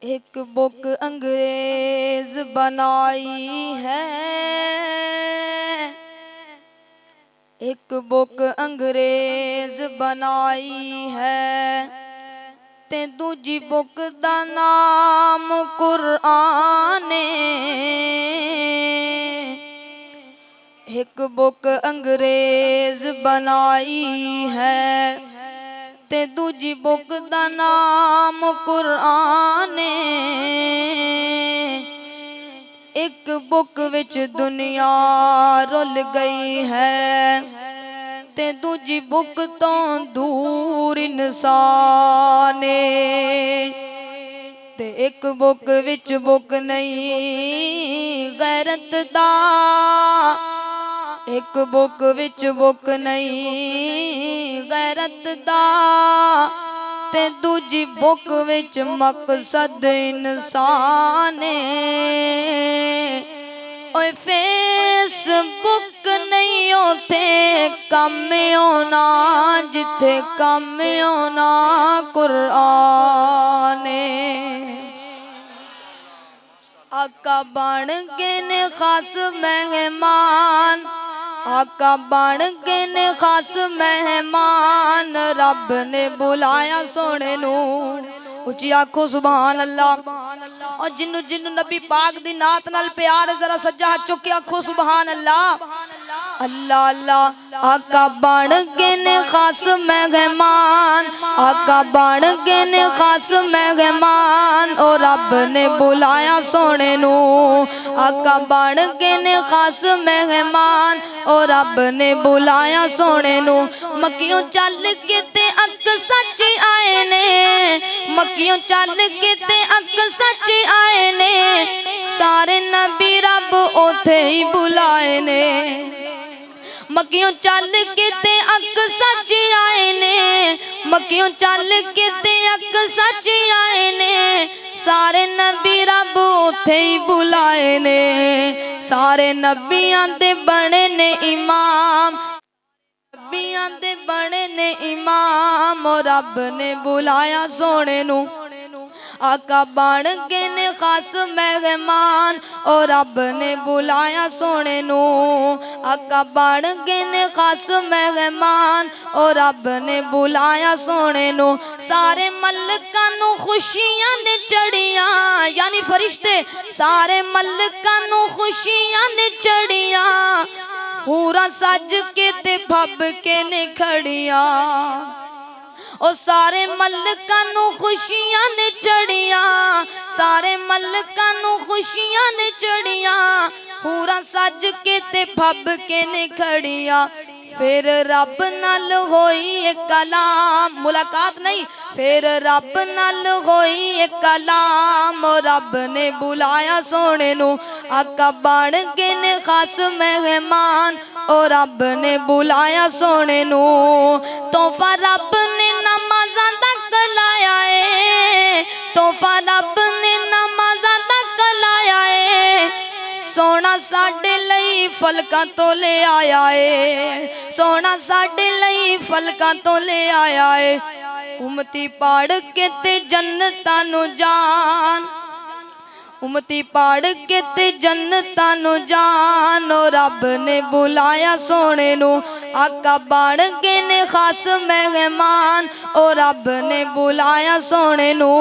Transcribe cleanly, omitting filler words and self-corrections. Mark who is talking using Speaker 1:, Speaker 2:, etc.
Speaker 1: एक बुक अंग्रेज बनाई है, एक बुक अंग्रेज बनाई है, ते दूजी बुक दा नाम कुरान एक बुक अंग्रेज बनाई है, ते दूजी बुक दा नाम कुरान एक बुक विच दुनिया रुल गई है, ते दूजी बुक तो दूर इंसान ते एक बुक विच बुक नहीं गैरत दा, एक बुक विच बुक नहीं गैरत दा, ते दूजी बुक विच मकसद इंसान ओए फेसबुक नहीं होते कम होना, जिथे कम होना कुरान आका बन गए ने खास मेहमान, आका बन गए ने खास मेहमान, रब ने बुलाया सोने नू उची आखो सुभान अल्लाह। और जिन्नू जिन्नू नबी पाक दी नात नाल प्यार जरा सज्जा हाथ चुक के आखो सुभान अल्लाह। अल्लाह अल्लाह आका बन गए ने खास मेहमान, आका बन गए ने खास मेहमान, और रब ने बुलाया सोने नू आका बन गए ने खास मेहमान, और रब ने बुलाया सोने नू। मक्कियों चल के ते अक सच आए ने, मक्कियों चल के ते अक सच आए ने, सारे नबी रब उथे ही बुलाए ने। मक्कियों चल के ते अक सच आए ने, मक्कियों चल के ते अक सच आए ने, सारे नबी रब उथे ही बुलाए ने। सारे नबियां दे बने ने इमाम, नबियां दे बने ने इमाम, और रब ने बुलाया सोने नू आका बन गए ने खास मेहमान, और रब ने बुलाया सोने नू आका बन गए ने खास मेहमान, और रब ने बुलाया सोने नू। सारे मलकां नू खुशियां ने चढ़ियां, यानी फरिश्ते सारे मलकां नू खुशियां ने चढ़ियां, पूरा सज के ते फब के ने खड़ियां। ओ सारे मलकां नू खुशियां ने चढ़ियां, सारे मलकां नू खुशियां ने चढ़ियां, पूरा सज के ते फब के ने खड़ियां। फिर रब नाल होई एक कलाम, मुलाकात नहीं, फिर रब नाल होई एक कलाम, और रब ने बुलाया सोने नू आका बन गए ने खास मेहमान, और रब ने बुलाया सोने नू। तोहफा रब ने नमाज़ां तक लाया है, तोहफा रब ने नमाज़ां तक लाया है, सोना साडे लई फलकां तो ले आया है, सोना साडे लई फलकां तो ले आया है। उम्मती पढ़ के ते जन्नतां नू जान, उम्मती पढ़ के ते जन्नतां नू जान, और रब ने बुलाया सोने नू आका बन गए ने खास मेहमान, और रब ने बुलाया सोने नू।